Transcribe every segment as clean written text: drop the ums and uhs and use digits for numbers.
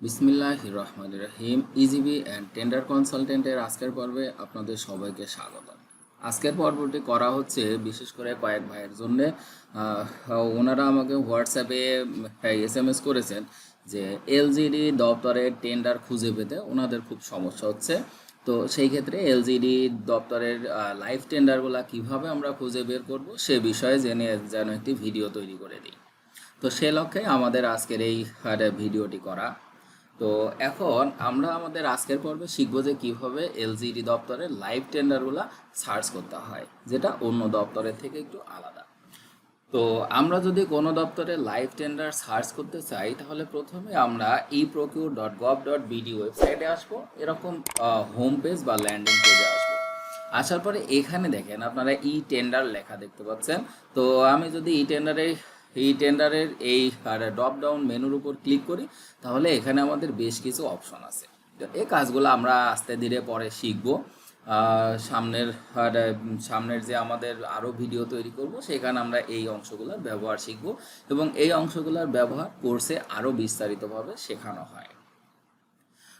বিসমিল্লাহির রহমানির রহিম। ইজিবি and tender কনসালটেন্টের আজকের পর্বে আপনাদের সবাইকে স্বাগত। আজকের পর্বটি করা হচ্ছে বিশেষ করে কয়েক ভাইয়ের জন্যে। ওনারা আমাকে হোয়াটসঅ্যাপে SMS করেছেন যে এলজিডি দপ্তরের টেন্ডার খুঁজে পেতে ওনাদের খুব সমস্যা হচ্ছে। তো সেই ক্ষেত্রে এলজিডি দপ্তরের লাইভ টেন্ডারগুলো কিভাবে আমরা খুঁজে বের করব সে বিষয়ে জেনে যেন একটি ভিডিও তৈরি করে দিই। তো সে লক্ষ্যে আমাদের আজকের এই ভিডিওটি করা। তো এখন আমরা আমাদের আজকের পর্বে শিখবো যে কীভাবে এলজিডি দপ্তরের লাইভ টেন্ডারগুলো সার্চ করতে হয়, যেটা অন্য দপ্তরের থেকে একটু আলাদা। তো আমরা যদি কোনো দপ্তরে লাইভ টেন্ডার সার্চ করতে চাই তাহলে প্রথমে আমরা eprocure.gov.bd ওয়েবসাইটে আসবো। এরকম হোম পেজ বা ল্যান্ডিং পেজে আসবো। আসার পরে এখানে দেখেন আপনারা টেন্ডার লেখা দেখতে পাচ্ছেন। তো আমি যদি টেন্ডারের এই ড্রপ ডাউন মেনুর উপর ক্লিক করি তাহলে এখানে আমাদের বেশ কিছু অপশন আছে। তো এই কাজগুলো আমরা আস্তে ধীরে পরে শিখবো। সামনের যে আমাদের আরও ভিডিও তৈরি করব সেখানে আমরা এই অংশগুলোর ব্যবহার শিখব এবং এই অংশগুলোর ব্যবহার কোর্সে আরও বিস্তারিতভাবে শেখানো হয়।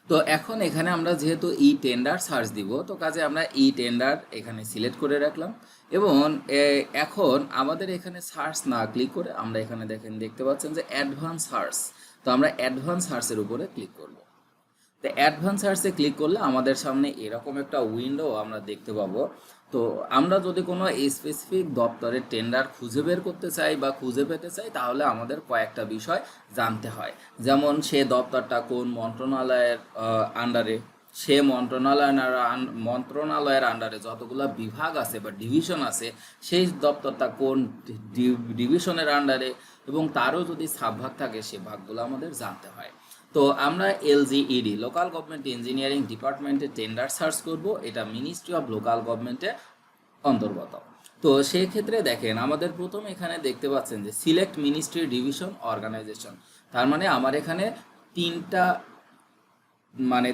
তো এখন এখানে আমরা যেহেতু টেন্ডার সার্চ দিব, তো কাজে আমরা টেন্ডার এখানে সিলেক্ট করে রাখলাম এবং এখন আমাদের এখানে সার্চ না ক্লিক করে আমরা এখানে দেখতে পাচ্ছেন যে অ্যাডভান্স সার্চ। তো আমরা অ্যাডভান্স সার্চের উপরে ক্লিক করব। তো অ্যাডভান্স সার্চে ক্লিক করলে আমাদের সামনে এরকম একটা উইন্ডো আমরা দেখতে পাবো। তো আমরা যদি কোনো স্পেসিফিক দপ্তরের টেন্ডার খুঁজে বের করতে চাই বা খুঁজে পেতে চাই তাহলে আমাদের কয়েকটা বিষয় জানতে হয়। যেমন সে দপ্তরটা কোন মন্ত্রণালয়ের আন্ডারে, সে মন্ত্রণালয়ের আন্ডারে যতগুলো বিভাগ আছে বা ডিভিশন আছে সেই দপ্তরটা কোন ডিভিশনের আন্ডারে এবং তারও যদি সাবভাগ থাকে সে ভাগগুলো আমাদের জানতে হয়। তো আমরা এলজিইডি লোকাল গভর্নমেন্ট ইঞ্জিনিয়ারিং ডিপার্টমেন্টে টেন্ডার সার্চ করব। এটা মিনিস্ট্রি অফ লোকাল গভর্নমেন্টের অন্তর্গত। তো সেই ক্ষেত্রে দেখেন আমাদের প্রথম এখানে দেখতে পাচ্ছেন যে সিলেক্ট মিনিস্ট্রি ডিভিশন অর্গানাইজেশন। তার মানে আমার এখানে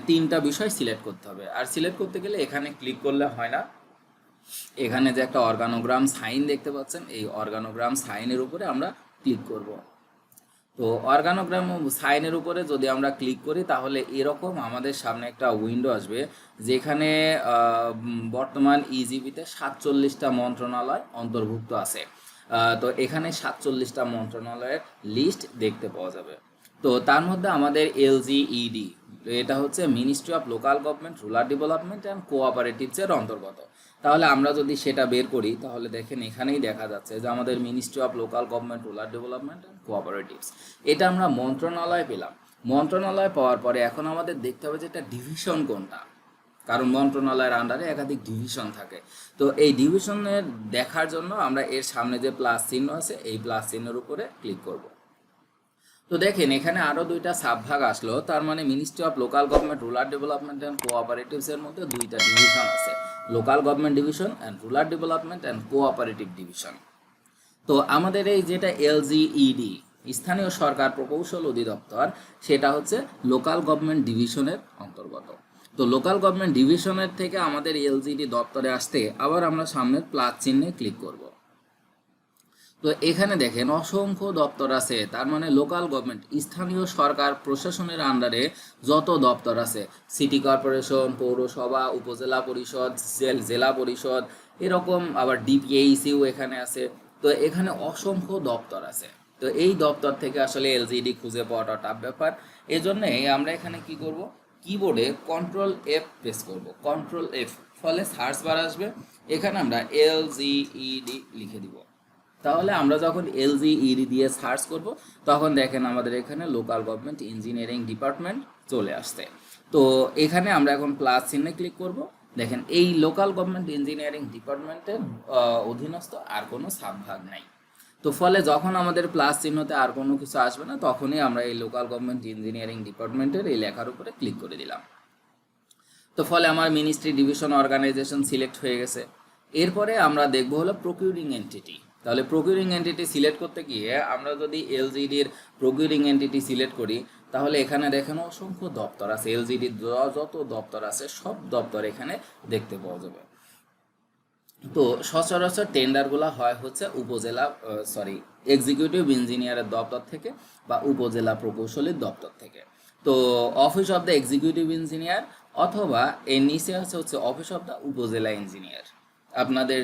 তিনটা বিষয় সিলেক্ট করতে হবে। আর সিলেক্ট করতে গেলে এখানে ক্লিক করলে হয় না। এখানে যে একটা অর্গানোগ্রাম সাইন দেখতে পাচ্ছেন, এই অর্গানোগ্রাম সাইনের উপরে আমরা ক্লিক করব। তো অর্গানোগ্রাম সাইনের উপরে যদি আমরা ক্লিক করি তাহলে এরকম আমাদের সামনে একটা উইন্ডো আসবে, যেখানে বর্তমান ইজিবিতে 47টা মন্ত্রণালয় অন্তর্ভুক্ত আছে। তো এখানে 47টা মন্ত্রণালয়ের লিস্ট দেখতে পাওয়া যাবে। তো তার মধ্যে আমাদের এলজিইডি, এটা হচ্ছে ministry of local government rural development and কোঅপারেটিভসের অন্তর্গত। তাহলে আমরা যদি সেটা বের করি তাহলে দেখেন এখানেই দেখা যাচ্ছে যে আমাদের ministry of local government rural development and cooperatives, এটা আমরা মন্ত্রণালয় পেলাম। মন্ত্রণালয় পাওয়ার পরে এখন আমাদের দেখতে হবে যে এটা ডিভিশন কোনটা, কারণ মন্ত্রণালয়ের আন্ডারে একাধিক ডিভিশন থাকে। তো এই ডিভিশনের দেখার জন্য আমরা এর সামনে যে প্লাস চিহ্ন আছে এই প্লাস চিহ্নের উপরে ক্লিক করব। তো দেখেন এখানে আরও দুইটা সাবভাগ আসলো। তার মানে ministry of local government rural development and কোঅপারেটিভসের মধ্যে দুইটা ডিভিশন আছে, local government division and rural development and cooperative division. তো আমাদের এই যেটা এলজিইডি স্থানীয় সরকার প্রকৌশল অধিদপ্তর, সেটা হচ্ছে লোকাল গভর্নমেন্ট ডিভিশনের অন্তর্গত। তো লোকাল গভর্নমেন্ট ডিভিশনের থেকে আমাদের এলজিইডি দপ্তরে আসতে আবার আমরা সামনের প্লাস চিহ্নে ক্লিক করব। তো এখানে দেখেন অসংখ্য দপ্তর আছে। তার মানে লোকাল গভর্নমেন্ট স্থানীয় সরকার প্রশাসনের আন্ডারে যত দপ্তর আছে, সিটি কর্পোরেশন, পৌরসভা, উপজেলা পরিষদ, জেলা পরিষদ, এরকম আবার ডিপিএইসিও এখানে আছে। তো এখানে অসংখ্য দপ্তর আছে। তো এই দপ্তর থেকে আসলে এলজিডি খুঁজে পাওয়াটা টাফ ব্যাপার। এই জন্যে আমরা এখানে কি করব, কিবোর্ডে Ctrl+F প্রেস করব, Ctrl+F, ফলে সার্চ বার আসবে। এখানে আমরা এলজিইডি লিখে দিব। তাহলে আমরা যখন এলজিইডি দিয়ে সার্চ করব তখন দেখেন আমাদের এখানে লোকাল গভর্নমেন্ট ইঞ্জিনিয়ারিং ডিপার্টমেন্ট চলে আসছে। তো এখানে আমরা এখন প্লাস চিহ্নে ক্লিক করব। দেখেন এই লোকাল গভর্নমেন্ট ইঞ্জিনিয়ারিং ডিপার্টমেন্টের অধীনস্থ আর কোনো সাবভাগ নাই। তো ফলে যখন আমাদের প্লাস চিহ্নতে আর কোনো কিছু আসবে না তখনই আমরা এই লোকাল গভর্নমেন্ট ইঞ্জিনিয়ারিং ডিপার্টমেন্টের এই লেখার উপরে ক্লিক করে দিলাম। তো ফলে আমার মিনিস্ট্রি ডিভিশন অর্গানাইজেশন সিলেক্ট হয়ে গেছে। এরপরে আমরা দেখব হলো প্রকিউরিং এন্টিটি। তাহলে প্রকিউরিং এন্টিটি সিলেক্ট করতে গিয়ে আমরা যদি এলজিডির প্রকিউরিং এন্টিটি সিলেক্ট করি তাহলে এখানে দেখেন অসংখ্য দপ্তর আছে। এলজিডির যত দপ্তর আছে সব দপ্তর এখানে দেখতে পাওয়া যাবে। তো সচরাচর টেন্ডারগুলো হয় হচ্ছে এক্সিকিউটিভ ইঞ্জিনিয়ারের দপ্তর থেকে বা উপজেলা প্রকৌশলীর দপ্তর থেকে। তো office of the executive engineer অথবা এর নিচে আছে হচ্ছে অফিস অফ দ্য উপজেলা ইঞ্জিনিয়ার। আপনাদের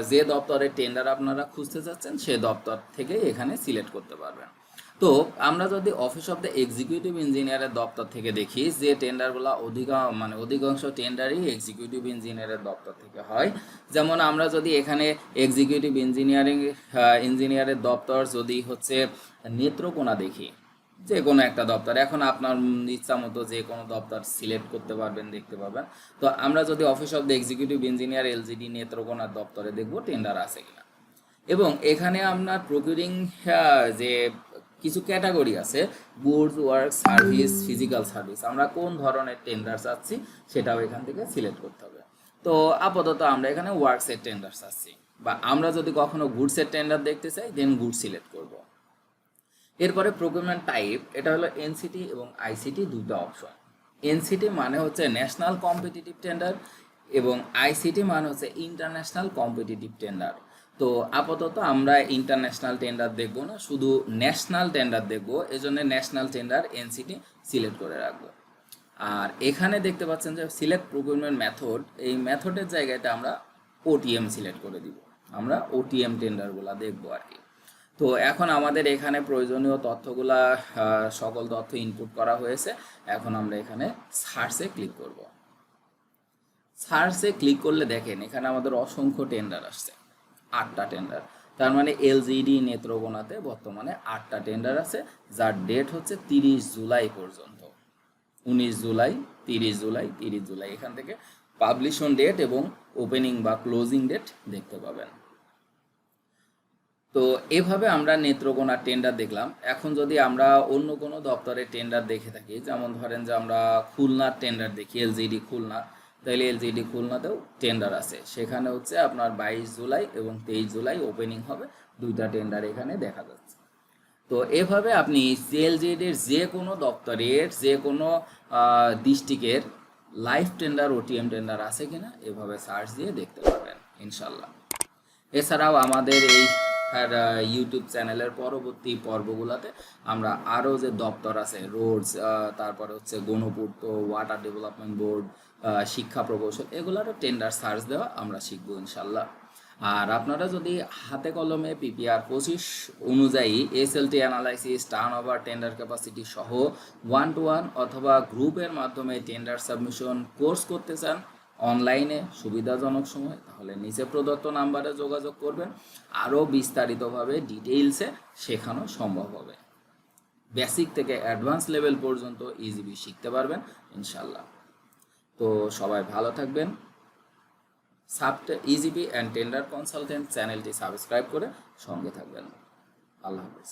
যে দপ্তরের টেন্ডার আপনারা খুঁজতে চাচ্ছেন সে দপ্তর থেকে এখানে সিলেক্ট করতে পারবেন। তো আমরা যদি অফিস অফ দ্য এক্সিকিউটিভ ইঞ্জিনিয়ারের দপ্তর থেকে দেখি যে টেন্ডারগুলো অধিকাংশ টেন্ডারই এক্সিকিউটিভ ইঞ্জিনিয়ারের দপ্তর থেকে হয়। যেমন আমরা যদি এখানে এক্সিকিউটিভ ইঞ্জিনিয়ারের দপ্তর যদি হচ্ছে নেত্রকোনা দেখি, যে কোনো একটা দপ্তর, এখন আপনার ইচ্ছা মতো যে কোনো দপ্তর সিলেক্ট করতে পারবেন, দেখতে পাবেন। তো আমরা যদি office of the executive engineer LGD নেত্রকোনার দপ্তরে দেখব টেন্ডার আছে কিনা। এবং এখানে আপনার প্রকিউরিং যে কিছু ক্যাটাগরি আছে, goods, work, service, physical service, আমরা কোন ধরনের টেন্ডার চাচ্ছি সেটাও এখান থেকে সিলেক্ট করতে হবে। তো আপাতত আমরা এখানে ওয়ার্কসের টেন্ডার চাচ্ছি, বা আমরা যদি কখনো গুডসের টেন্ডার দেখতে চাই দেন গুডস সিলেক্ট করব। এরপরে প্রকিউরমেন্ট টাইপ, এটা হলো এনসিটি এবং আইসিটি দুটো অপশন। এনসিটি মানে হচ্ছে ন্যাশনাল কম্পিটিটিভ টেন্ডার এবং আইসিটি মানে হচ্ছে ইন্টারন্যাশনাল কম্পিটিটিভ টেন্ডার। তো আপাতত আমরা ইন্টারন্যাশনাল টেন্ডার দেখব না, শুধু ন্যাশনাল টেন্ডার দেখব, এজন্য ন্যাশনাল টেন্ডার এনসিটি সিলেক্ট করে রাখবো। আর এখানে দেখতে পাচ্ছেন যে সিলেক্ট প্রকিউরমেন্ট মেথড, এই মেথডের জায়গাটা আমরা ওটিএম সিলেক্ট করে দিব, আমরা ওটিএম টেন্ডারগুলো দেখবো আর কি। তো এখন আমাদের এখানে প্রয়োজনীয় তথ্যগুলা সকল তথ্য ইনপুট করা হয়েছে। এখন আমরা এখানে সার্চে ক্লিক করব। সার্চে ক্লিক করলে দেখেন এখানে আমাদের অসংখ্য টেন্ডার আসছে, 8টা টেন্ডার। তার মানে এলজিডি নেত্রকোনাতে বর্তমানে 8টা টেন্ডার আছে, যার ডেট হচ্ছে 30 জুলাই পর্যন্ত। 19 জুলাই, 30 জুলাই, 30 জুলাই, এখান থেকে পাবলিশন ডেট এবং ওপেনিং বা ক্লোজিং ডেট দেখতে পাবেন। তো এভাবে আমরা নেত্রকোনার টেন্ডার দেখলাম। এখন যদি আমরা অন্য কোনো দপ্তরের টেন্ডার দেখে থাকি, যেমন ধরেন যে আমরা খুলনার টেন্ডার দেখি, এলজিডি খুলনা, তাহলে এলজিডি খুলনাতেও টেন্ডার আছে, সেখানে হচ্ছে আপনার 22 জুলাই এবং 23 জুলাই ওপেনিং হবে, দুইটা টেন্ডার এখানে দেখা যাচ্ছে। তো এভাবে আপনি এলজিডির যে কোনো দপ্তরের যে কোনো ডিস্ট্রিক্টের লাইভ টেন্ডার, ওটিএম টেন্ডার আছে কিনা এভাবে সার্চ দিয়ে দেখতে পারবেন ইনশাল্লাহ। এছাড়াও আমাদের এই ইউটিউব চ্যানেলের পরবর্তী পর্বগুলোতে আমরা আরও যে দপ্তর আছে, রোডস, তারপরে হচ্ছে গণপূর্ত, ওয়াটার ডেভেলপমেন্ট বোর্ড, শিক্ষা প্রকৌশল, এগুলোরও টেন্ডার সার্চ দেওয়া আমরা শিখবো ইনশাল্লাহ। আর আপনারা যদি হাতে কলমে পিপিআর 25 অনুযায়ী SLT analysis, turn over, tender capacity সহ 1-to-1 অথবা গ্রুপের মাধ্যমে টেন্ডার সাবমিশন কোর্স করতে চান অনলাইনে সুবিধাজনক সময়, তাহলে নিচে প্রদত্ত নাম্বারে যোগাযোগ করবেন। আরও বিস্তারিতভাবে ডিটেইলসে শেখানো সম্ভব হবে। বেসিক থেকে অ্যাডভান্স লেভেল পর্যন্ত ইজিবি শিখতে পারবেন ইনশাল্লাহ। তো সবাই ভালো থাকবেন। ইজিবি অ্যান্ড টেন্ডার কনসালটেন্ট চ্যানেলটি সাবস্ক্রাইব করে সঙ্গে থাকবেন। আল্লাহ হাফেজ।